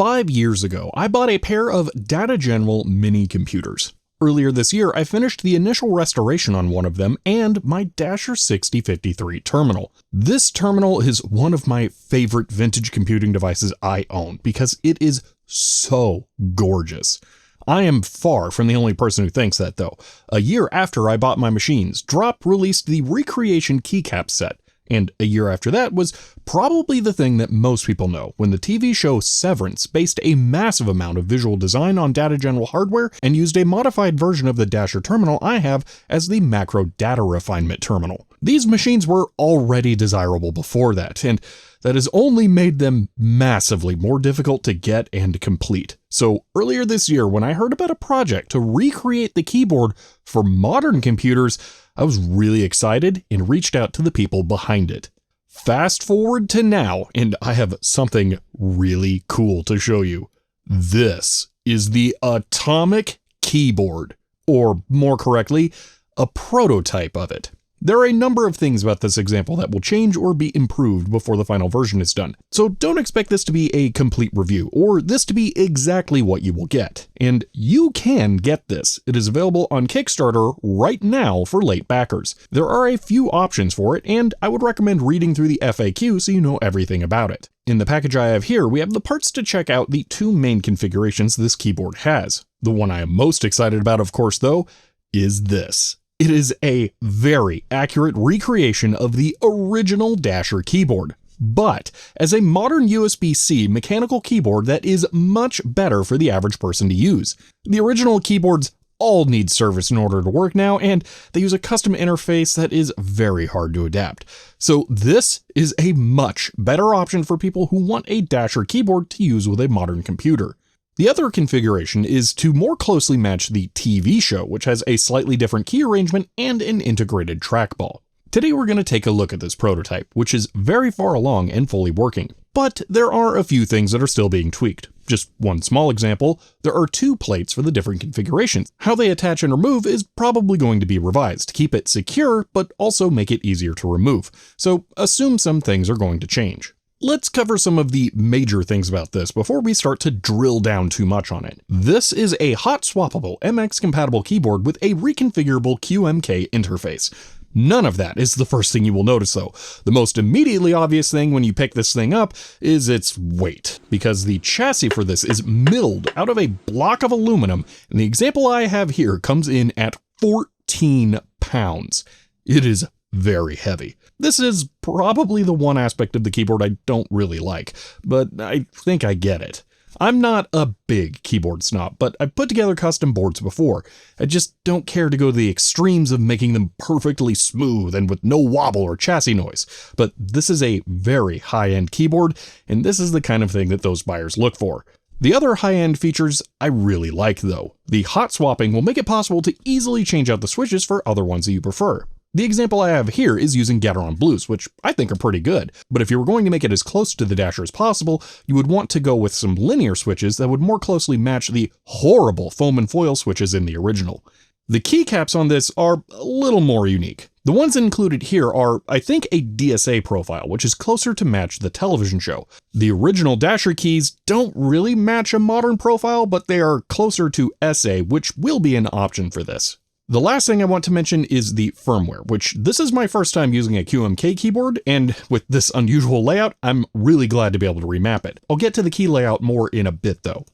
5 years ago, I bought a pair of Data General mini computers. Earlier this year, I finished the initial restoration on one of them and my Dasher 6053 terminal. This terminal is one of my favorite vintage computing devices I own because it is so gorgeous. I am far from the only person who thinks that though. A year after I bought my machines, Drop released the Recreation keycap set. And a year after that was probably the thing that most people know when the TV show Severance based a massive amount of visual design on Data General hardware and used a modified version of the Dasher terminal I have as the macro data refinement terminal. These machines were already desirable before that, and that has only made them massively more difficult to get and complete. So earlier this year, when I heard about a project to recreate the keyboard for modern computers, I was really excited and reached out to the people behind it. Fast forward to now, and I have something really cool to show you. This is the Atomic keyboard, or more correctly, a prototype of it. There are a number of things about this example that will change or be improved before the final version is done, so don't expect this to be a complete review, or this to be exactly what you will get. And you can get this. It is available on Kickstarter right now for late backers. There are a few options for it, and I would recommend reading through the FAQ so you know everything about it. In the package I have here, we have the parts to check out the two main configurations this keyboard has. The one I am most excited about, of course, though, is this. It is a very accurate recreation of the original Dasher keyboard, but as a modern USB-C mechanical keyboard that is much better for the average person to use. The original keyboards all need service in order to work now, and they use a custom interface that is very hard to adapt. So this is a much better option for people who want a Dasher keyboard to use with a modern computer. The other configuration is to more closely match the TV show, which has a slightly different key arrangement and an integrated trackball. Today we're going to take a look at this prototype, which is very far along and fully working, but there are a few things that are still being tweaked. Just one small example, there are two plates for the different configurations. How they attach and remove is probably going to be revised to keep it secure, but also make it easier to remove. So assume some things are going to change. Let's cover some of the major things about this before we start to drill down too much on it. This is a hot swappable MX compatible keyboard with a reconfigurable QMK interface. None of that is the first thing you will notice though. The most immediately obvious thing when you pick this thing up is its weight, because the chassis for this is milled out of a block of aluminum, and the example I have here comes in at 14 pounds. It is very heavy. This is probably the one aspect of the keyboard I don't really like, but I think I get it. I'm not a big keyboard snob, but I've put together custom boards before. I just don't care to go to the extremes of making them perfectly smooth and with no wobble or chassis noise. But this is a very high-end keyboard, and this is the kind of thing that those buyers look for. The other high-end features I really like though. The hot swapping will make it possible to easily change out the switches for other ones that you prefer. The example I have here is using Gateron Blues, which I think are pretty good, but if you were going to make it as close to the Dasher as possible, you would want to go with some linear switches that would more closely match the horrible foam and foil switches in the original. The keycaps on this are a little more unique. The ones included here are, I think, a DSA profile, which is closer to match the television show. The original Dasher keys don't really match a modern profile, but they are closer to SA, which will be an option for this. The last thing I want to mention is the firmware, which this is my first time using a QMK keyboard, and with this unusual layout, I'm really glad to be able to remap it. I'll get to the key layout more in a bit though.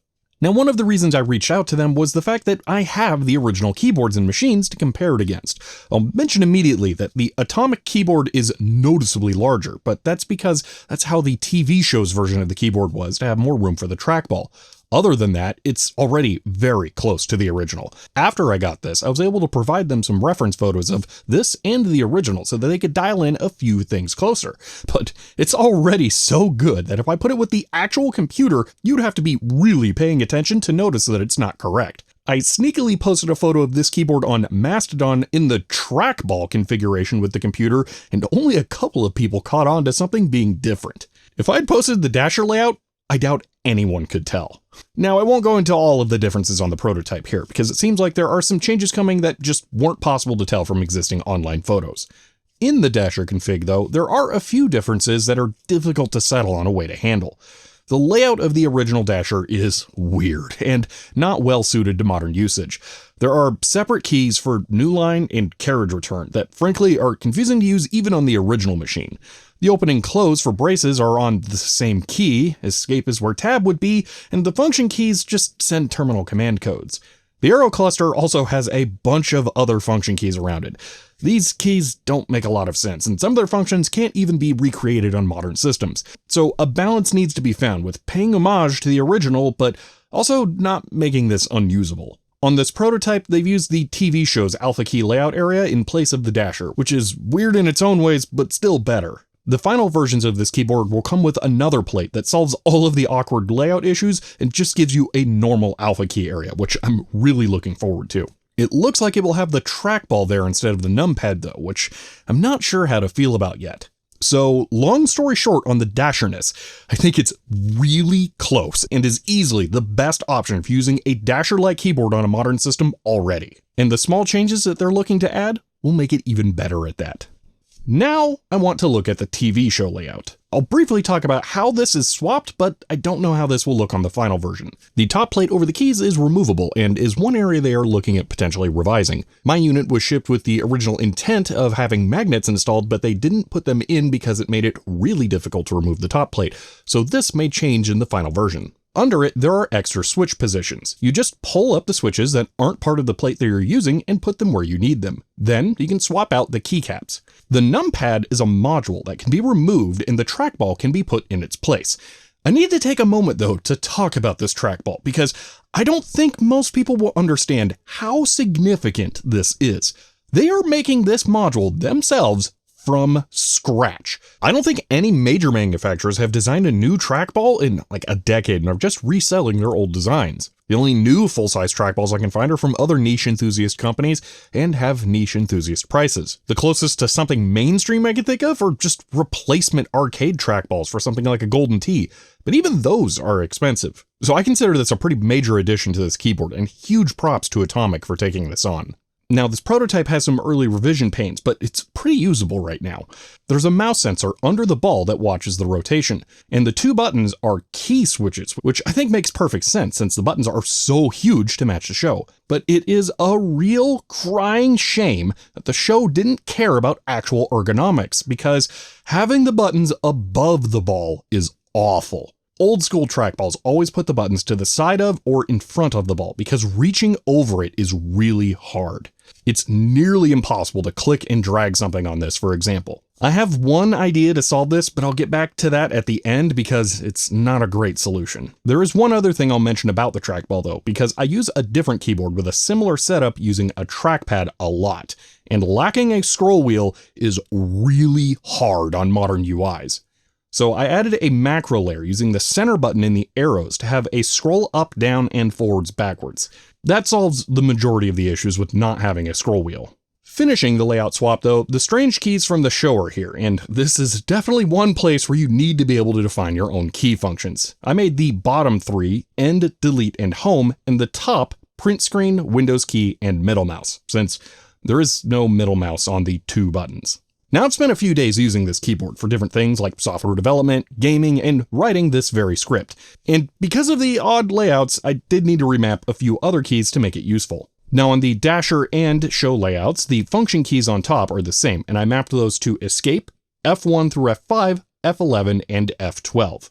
Now, one of the reasons I reached out to them was the fact that I have the original keyboards and machines to compare it against. I'll mention immediately that the Atomic keyboard is noticeably larger, but that's because that's how the TV show's version of the keyboard was, to have more room for the trackball. Other than that, it's already very close to the original. After I got this, I was able to provide them some reference photos of this and the original so that they could dial in a few things closer. But it's already so good that if I put it with the actual computer, you'd have to be really paying attention to notice that it's not correct. I sneakily posted a photo of this keyboard on Mastodon in the trackball configuration with the computer, and only a couple of people caught on to something being different. If I'd posted the Dasher layout, I doubt anyone could tell. Now, I won't go into all of the differences on the prototype here, because it seems like there are some changes coming that just weren't possible to tell from existing online photos. In the Dasher config, though, there are a few differences that are difficult to settle on a way to handle. The layout of the original Dasher is weird and not well suited to modern usage. There are separate keys for new line and carriage return that frankly are confusing to use even on the original machine. The open and close for braces are on the same key, escape is where tab would be, and the function keys just send terminal command codes. The arrow cluster also has a bunch of other function keys around it. These keys don't make a lot of sense, and some of their functions can't even be recreated on modern systems. So a balance needs to be found with paying homage to the original, but also not making this unusable. On this prototype, they've used the TV show's alpha key layout area in place of the Dasher, which is weird in its own ways, but still better. The final versions of this keyboard will come with another plate that solves all of the awkward layout issues and just gives you a normal alpha key area, which I'm really looking forward to. It looks like it will have the trackball there instead of the numpad though, which I'm not sure how to feel about yet. So long story short on the Dasherness, I think it's really close and is easily the best option for using a Dasher-like keyboard on a modern system already. And the small changes that they're looking to add will make it even better at that. Now I want to look at the TV show layout. I'll briefly talk about how this is swapped, but I don't know how this will look on the final version. The top plate over the keys is removable and is one area they are looking at potentially revising. My unit was shipped with the original intent of having magnets installed, but they didn't put them in because it made it really difficult to remove the top plate, so this may change in the final version. Under it, there are extra switch positions. You just pull up the switches that aren't part of the plate that you're using and put them where you need them. Then you can swap out the keycaps. The numpad is a module that can be removed and the trackball can be put in its place. I need to take a moment though to talk about this trackball because I don't think most people will understand how significant this is. They are making this module themselves from scratch. I don't think any major manufacturers have designed a new trackball in like a decade and are just reselling their old designs. The only new full-size trackballs I can find are from other niche enthusiast companies and have niche enthusiast prices. The closest to something mainstream I can think of are just replacement arcade trackballs for something like a Golden Tee, but even those are expensive. So I consider this a pretty major addition to this keyboard and huge props to Atomic for taking this on. Now, this prototype has some early revision pains, but it's pretty usable right now. There's a mouse sensor under the ball that watches the rotation, and the two buttons are key switches, which I think makes perfect sense since the buttons are so huge to match the show. But it is a real crying shame that the show didn't care about actual ergonomics, because having the buttons above the ball is awful. Old school trackballs always put the buttons to the side of or in front of the ball because reaching over it is really hard. It's nearly impossible to click and drag something on this, for example. I have one idea to solve this, but I'll get back to that at the end because it's not a great solution. There is one other thing I'll mention about the trackball though, because I use a different keyboard with a similar setup using a trackpad a lot, and lacking a scroll wheel is really hard on modern UIs. So I added a macro layer using the center button in the arrows to have a scroll up, down, and forwards backwards. That solves the majority of the issues with not having a scroll wheel. Finishing the layout swap though, the strange keys from the show are here, and this is definitely one place where you need to be able to define your own key functions. I made the bottom three, end, delete, and home, and the top, print screen, Windows key, and middle mouse, since there is no middle mouse on the two buttons. Now I've spent a few days using this keyboard for different things like software development, gaming, and writing this very script. And because of the odd layouts, I did need to remap a few other keys to make it useful. Now on the Dasher and show layouts, the function keys on top are the same, and I mapped those to escape, F1 through F5, F11, and F12.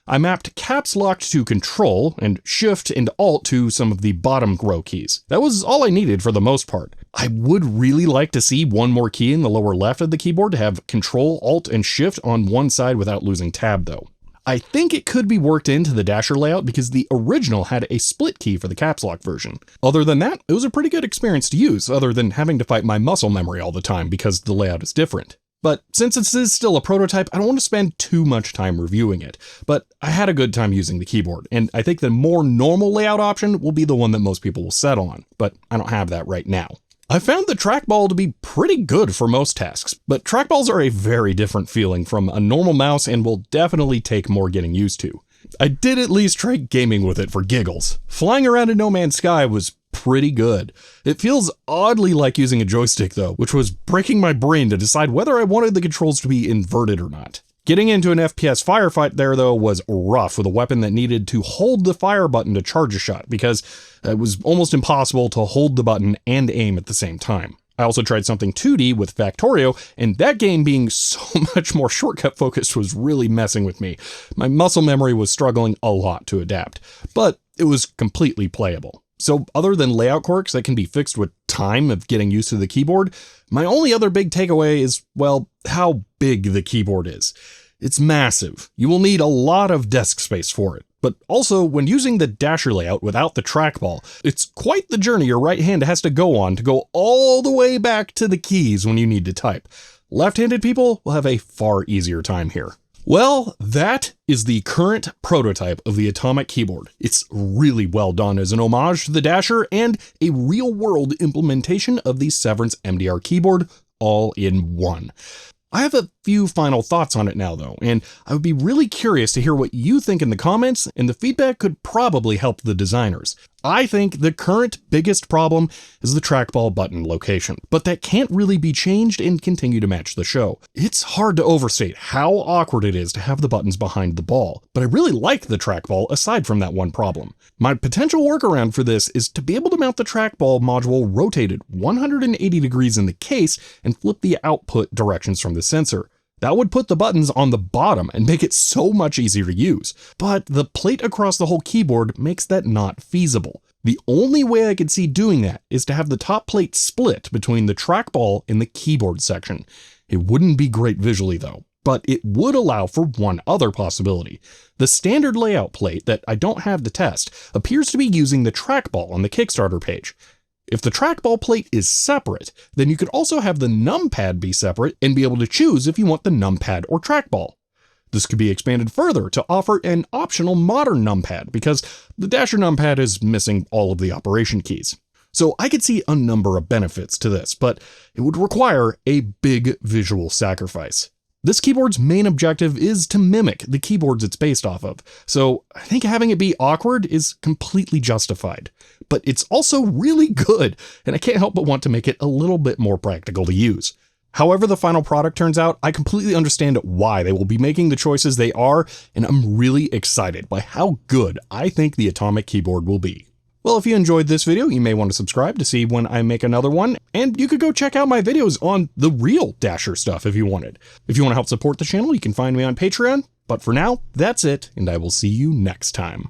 I mapped caps locked to control and shift and alt to some of the bottom row keys. That was all I needed for the most part. I would really like to see one more key in the lower left of the keyboard to have control, alt, and shift on one side without losing tab though. I think it could be worked into the Dasher layout because the original had a split key for the caps lock version. Other than that, it was a pretty good experience to use, other than having to fight my muscle memory all the time because the layout is different. But since this is still a prototype, I don't want to spend too much time reviewing it, but I had a good time using the keyboard, and I think the more normal layout option will be the one that most people will settle on, but I don't have that right now. I found the trackball to be pretty good for most tasks, but trackballs are a very different feeling from a normal mouse and will definitely take more getting used to. I did at least try gaming with it for giggles. Flying around in No Man's Sky was pretty good. It feels oddly like using a joystick though, which was breaking my brain to decide whether I wanted the controls to be inverted or not. Getting into an FPS firefight there, though, was rough with a weapon that needed to hold the fire button to charge a shot because it was almost impossible to hold the button and aim at the same time. I also tried something 2D with Factorio, and that game being so much more shortcut focused was really messing with me. My muscle memory was struggling a lot to adapt, but it was completely playable. So other than layout quirks that can be fixed with time of getting used to the keyboard, my only other big takeaway is, well, how big the keyboard is. It's massive. You will need a lot of desk space for it. But also, when using the dasher layout without the trackball, it's quite the journey your right hand has to go on to go all the way back to the keys when you need to type. Left-handed people will have a far easier time here. Well, that is the current prototype of the Atomic keyboard. It's really well done as an homage to the Dasher and a real-world implementation of the Severance MDR keyboard all in one. I have a few final thoughts on it now though, and I would be really curious to hear what you think in the comments, and the feedback could probably help the designers. I think the current biggest problem is the trackball button location, but that can't really be changed and continue to match the show. It's hard to overstate how awkward it is to have the buttons behind the ball, but I really like the trackball aside from that one problem. My potential workaround for this is to be able to mount the trackball module rotated 180 degrees in the case and flip the output directions from the sensor. That would put the buttons on the bottom and make it so much easier to use. But the plate across the whole keyboard makes that not feasible. The only way I could see doing that is to have the top plate split between the trackball and the keyboard section. It wouldn't be great visually though, but it would allow for one other possibility. The standard layout plate that I don't have to test appears to be using the trackball on the Kickstarter page. If the trackball plate is separate, then you could also have the numpad be separate and be able to choose if you want the numpad or trackball. This could be expanded further to offer an optional modern numpad because the Dasher numpad is missing all of the operation keys. So I could see a number of benefits to this, but it would require a big visual sacrifice. This keyboard's main objective is to mimic the keyboards it's based off of, so I think having it be awkward is completely justified. But it's also really good, and I can't help but want to make it a little bit more practical to use. However the final product turns out, I completely understand why they will be making the choices they are, and I'm really excited by how good I think the Atomic keyboard will be. Well, if you enjoyed this video, you may want to subscribe to see when I make another one, and you could go check out my videos on the real Dasher stuff if you wanted. If you want to help support the channel, you can find me on Patreon, but for now, that's it, and I will see you next time.